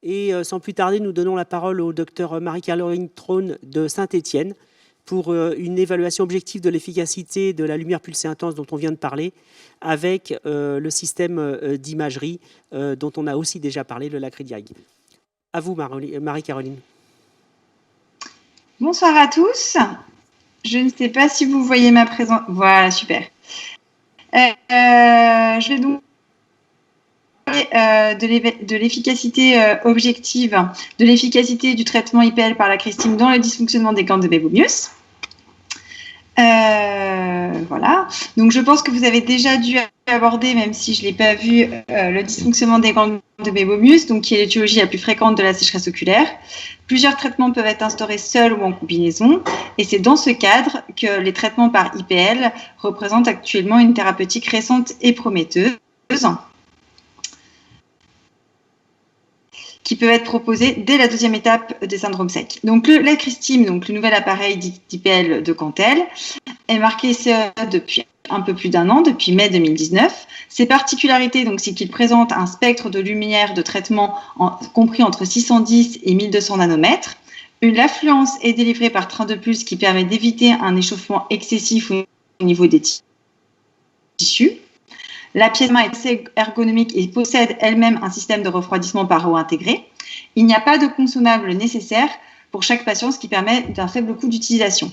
Et sans plus tarder, nous donnons la parole au docteur Marie-Caroline Trône de Saint-Étienne pour une évaluation objective de l'efficacité de la lumière pulsée intense dont on vient de parler, avec le système d'imagerie dont on a aussi déjà parlé, le LACRIDIAG. À vous, Marie-Caroline. Bonsoir à tous. Je ne sais pas si vous voyez ma présentation. Voilà, super. Je vais donc parler de l'efficacité objective, de l'efficacité du traitement IPL par la Christine dans le dysfonctionnement des glandes de Babeaumius. Voilà. Donc, je pense que vous avez déjà dû aborder, même si je ne l'ai pas vu, le dysfonctionnement des glandes de Babeaumius, donc qui est l'étiologie la plus fréquente de la sécheresse oculaire. Plusieurs traitements peuvent être instaurés seuls ou en combinaison, et c'est dans ce cadre que les traitements par IPL représentent actuellement une thérapeutique récente et prometteuse, qui peuvent être proposées dès la deuxième étape des syndromes secs. Donc, l'Acristim, donc le nouvel appareil d'IPL de Cantel, est marqué CE depuis un peu plus d'un an, depuis mai 2019. Ses particularités, donc, c'est qu'il présente un spectre de lumière de traitement compris entre 610 et 1200 nanomètres. L'affluence est délivrée par train de pulse qui permet d'éviter un échauffement excessif au niveau des tissus. La pièce main est assez ergonomique et possède elle-même un système de refroidissement par eau intégré. Il n'y a pas de consommable nécessaire pour chaque patient, ce qui permet d'un faible coût d'utilisation.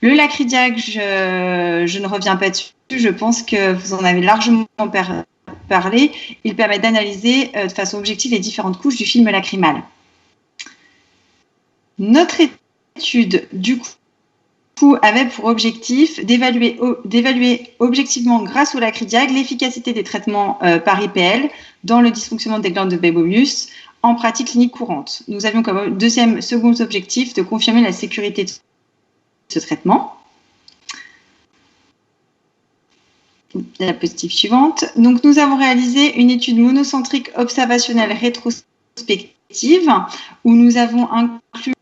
Le LACRIDIAG, je ne reviens pas dessus, je pense que vous en avez largement parlé. Il permet d'analyser de façon objective les différentes couches du film lacrymal. Notre étude, du coup, avait pour objectif d'évaluer objectivement, grâce au LACRIDIAG, l'efficacité des traitements par IPL dans le dysfonctionnement des glandes de Babeaumius en pratique clinique courante. Nous avions comme second objectif de confirmer la sécurité de ce traitement. La diapositive suivante. Donc, nous avons réalisé une étude monocentrique observationnelle rétrospective où nous avons inclus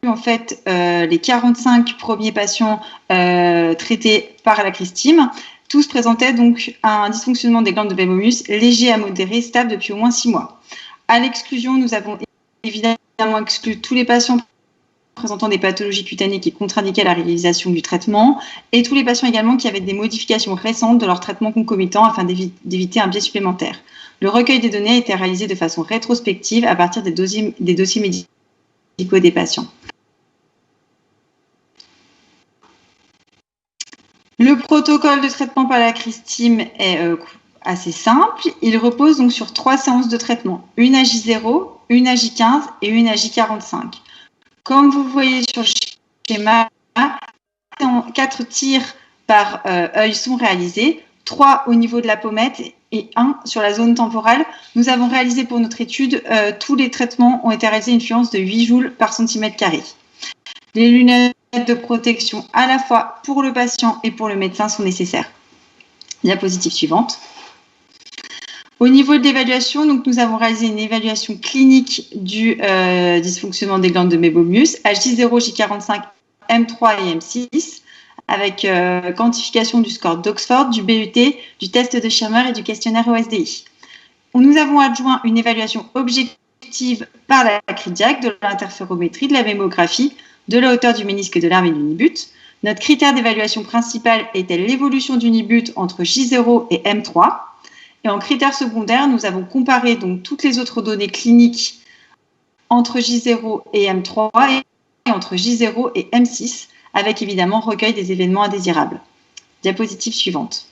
en fait les 45 premiers patients traités par la Christine. Tous présentaient donc un dysfonctionnement des glandes de Babeaumius léger à modéré, stable depuis au moins 6 mois. À l'exclusion, nous avons évidemment exclu tous les patients présentant des pathologies cutanées qui contre-indiquaient la réalisation du traitement et tous les patients également qui avaient des modifications récentes de leur traitement concomitant afin d'éviter un biais supplémentaire. Le recueil des données a été réalisé de façon rétrospective à partir des dossiers médicaux des patients. Le protocole de traitement par la Christine est assez simple. Il repose donc sur 3 séances de traitement, une à J0, une à J15 et une à J45. Comme vous voyez sur le schéma, 4 tirs par œil sont réalisés, 3 au niveau de la pommette et 1 sur la zone temporale. Nous avons réalisé pour notre étude, tous les traitements ont été réalisés à une fluence de 8 joules par centimètre carré. Les lunettes de protection à la fois pour le patient et pour le médecin sont nécessaires. Diapositive suivante. Au niveau de l'évaluation, donc nous avons réalisé une évaluation clinique du dysfonctionnement des glandes de Babeaumius, J0, J45, M3 et M6, avec quantification du score d'Oxford, du BUT, du test de Schirmer et du questionnaire OSDI. Nous avons adjoint une évaluation objective par la LACRIDIAG de l'interférométrie, de la mammographie, de la hauteur du ménisque de l'arme et du nibut. Notre critère d'évaluation principal était l'évolution du nibut entre J0 et M3. Et en critère secondaire, nous avons comparé donc toutes les autres données cliniques entre J0 et M3 et entre J0 et M6, avec évidemment recueil des événements indésirables. Diapositive suivante.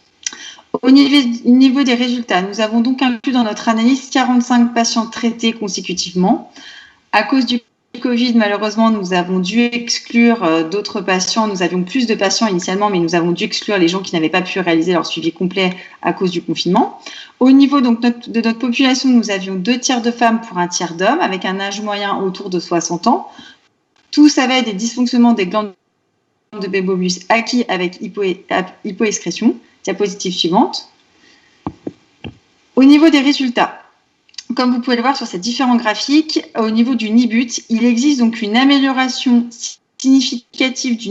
Au niveau des résultats, nous avons donc inclus dans notre analyse 45 patients traités consécutivement. À cause du Covid, malheureusement, nous avons dû exclure d'autres patients. Nous avions plus de patients initialement, mais nous avons dû exclure les gens qui n'avaient pas pu réaliser leur suivi complet à cause du confinement. Au niveau donc, de notre population, nous avions 2 tiers de femmes pour 1 tiers d'hommes, avec un âge moyen autour de 60 ans. Tous avaient des dysfonctionnements des glandes de Babeaumius acquis avec hypoexcrétion. Diapositive suivante. Au niveau des résultats, comme vous pouvez le voir sur ces différents graphiques, au niveau du nibut, il existe donc une amélioration significative du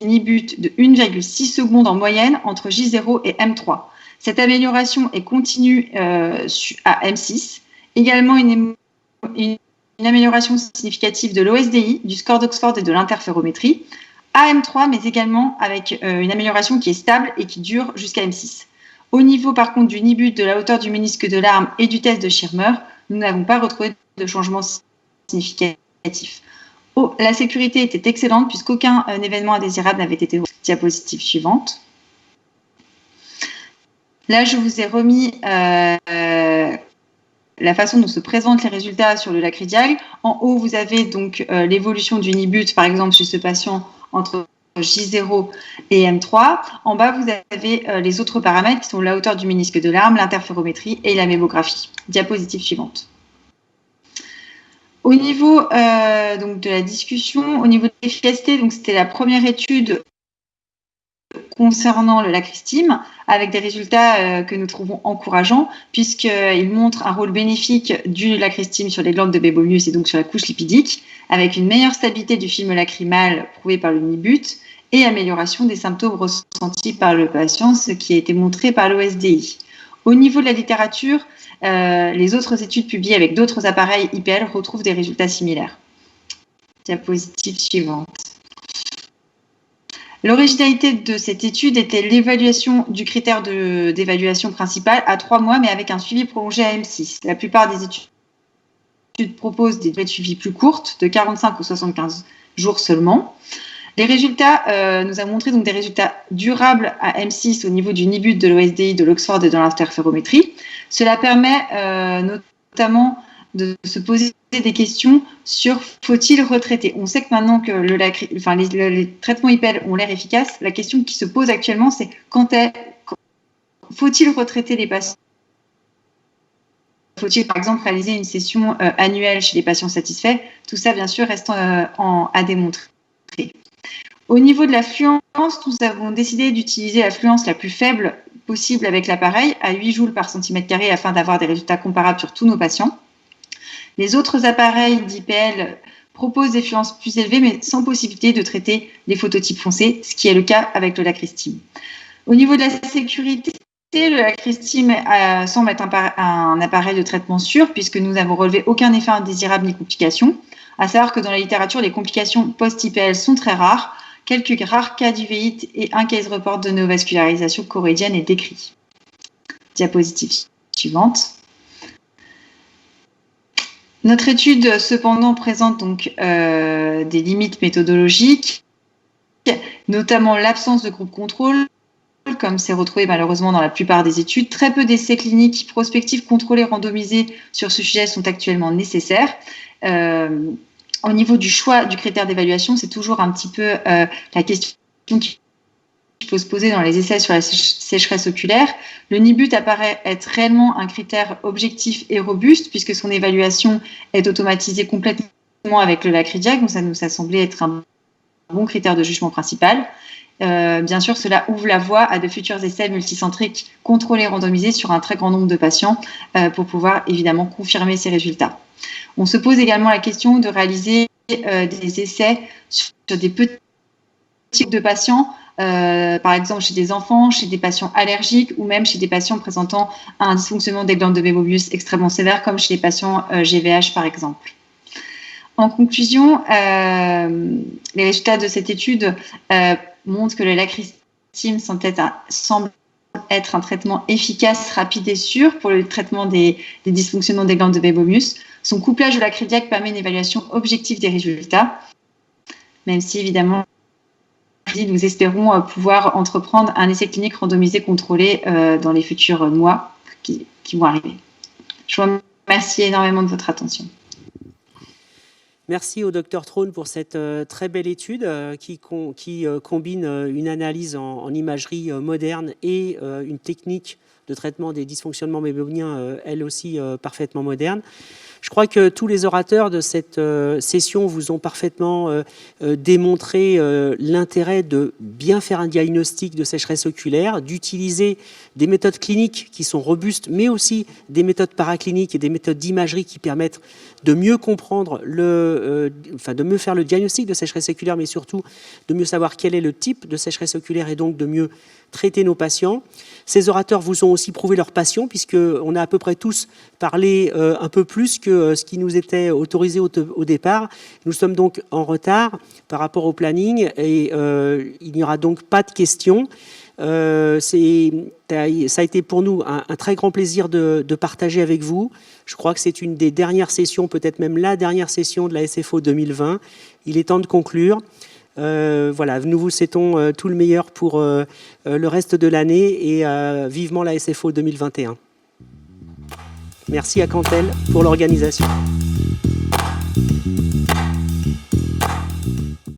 nibut de 1,6 secondes en moyenne entre J0 et M3. Cette amélioration est continue à M6. Également une une amélioration significative de l'OSDI, du score d'Oxford et de l'interférométrie, à M3, mais également avec une amélioration qui est stable et qui dure jusqu'à M6. Au niveau, par contre, du NIBUT, de la hauteur du ménisque de l'arme et du test de Schirmer, nous n'avons pas retrouvé de changement significatif. La sécurité était excellente puisqu'aucun événement indésirable n'avait été. Diapositive suivante. Là, je vous ai remis la façon dont se présentent les résultats sur le Lacridiag. En haut, vous avez donc l'évolution du NIBUT, par exemple, chez ce patient entre J0 et M3. En bas, vous avez les autres paramètres qui sont la hauteur du ménisque de l'arme, l'interférométrie et la mémographie. Diapositive suivante. Au niveau donc de la discussion, au niveau de l'efficacité, donc c'était la première étude concernant le Lacristim, avec des résultats que nous trouvons encourageants, puisqu'il montre un rôle bénéfique du Lacristim sur les glandes de Bébonius et donc sur la couche lipidique, avec une meilleure stabilité du film lacrymal prouvé par le NIBUT et amélioration des symptômes ressentis par le patient, ce qui a été montré par l'OSDI. Au niveau de la littérature, les autres études publiées avec d'autres appareils IPL retrouvent des résultats similaires. Diapositive suivante. L'originalité de cette étude était l'évaluation du critère d'évaluation principale à 3 mois, mais avec un suivi prolongé à M6. La plupart des études proposent des durées de suivi plus courtes, de 45 ou 75 jours seulement. Les résultats nous ont montré donc des résultats durables à M6 au niveau du NIBUT, de l'OSDI, de l'Oxford et de l'interférométrie. Cela permet notamment de se poser des questions sur faut-il retraiter. On sait que maintenant que les traitements IPL ont l'air efficaces, la question qui se pose actuellement, c'est faut-il retraiter les patients? Faut-il par exemple réaliser une session annuelle chez les patients satisfaits? Tout ça, bien sûr, reste à démontrer. Au niveau de la fluence, nous avons décidé d'utiliser la fluence la plus faible possible avec l'appareil, à 8 joules par centimètre carré, afin d'avoir des résultats comparables sur tous nos patients. Les autres appareils d'IPL proposent des fluences plus élevées, mais sans possibilité de traiter les phototypes foncés, ce qui est le cas avec le Lacristim. Au niveau de la sécurité, le Lacristim semble être un appareil de traitement sûr, puisque nous n'avons relevé aucun effet indésirable ni complications. À savoir que dans la littérature, les complications post-IPL sont très rares. Quelques rares cas d'uvéite et un case report de néovascularisation choroïdienne est décrit. Diapositive suivante. Notre étude, cependant, présente donc des limites méthodologiques, notamment l'absence de groupe contrôle, comme c'est retrouvé malheureusement dans la plupart des études. Très peu d'essais cliniques prospectifs contrôlés randomisés sur ce sujet sont actuellement nécessaires. Au niveau du choix du critère d'évaluation, c'est toujours un petit peu la question qu'il faut se poser dans les essais sur la sécheresse oculaire. Le NIBUT apparaît être réellement un critère objectif et robuste, puisque son évaluation est automatisée complètement avec le Lacridiag, donc ça nous a semblé être un bon critère de jugement principal. Bien sûr, cela ouvre la voie à de futurs essais multicentriques contrôlés, randomisés sur un très grand nombre de patients pour pouvoir évidemment confirmer ces résultats. On se pose également la question de réaliser des essais sur des petits types de patients, par exemple chez des enfants, chez des patients allergiques ou même chez des patients présentant un dysfonctionnement des glandes de Bébonius extrêmement sévère, comme chez les patients GVH par exemple. En conclusion, les résultats de cette étude montrent que le Lacristim semble être un traitement efficace, rapide et sûr pour le traitement des dysfonctionnements des glandes de Bébonius. Son couplage au Lacridiag permet une évaluation objective des résultats, même si évidemment nous espérons pouvoir entreprendre un essai clinique randomisé contrôlé dans les futurs mois qui vont arriver. Je vous remercie énormément de votre attention. Merci au Dr Traun pour cette très belle étude qui combine une analyse en imagerie moderne et une technique de traitement des dysfonctionnements béboniens, elle aussi parfaitement moderne. Je crois que tous les orateurs de cette session vous ont parfaitement démontré l'intérêt de bien faire un diagnostic de sécheresse oculaire, d'utiliser des méthodes cliniques qui sont robustes, mais aussi des méthodes paracliniques et des méthodes d'imagerie qui permettent de mieux comprendre, de mieux faire le diagnostic de sécheresse oculaire, mais surtout de mieux savoir quel est le type de sécheresse oculaire et donc de mieux traiter nos patients. Ces orateurs vous ont aussi prouvé leur passion, puisqu'on a à peu près tous parlé un peu plus que ce qui nous était autorisé au départ. Nous sommes donc en retard par rapport au planning et il n'y aura donc pas de questions. Ça a été pour nous un très grand plaisir de partager avec vous. Je crois que c'est une des dernières sessions, peut-être même la dernière session de la SFO 2020. Il est temps de conclure. Voilà, nous vous souhaitons tout le meilleur pour le reste de l'année et vivement la SFO 2021. Merci à Cantel pour l'organisation.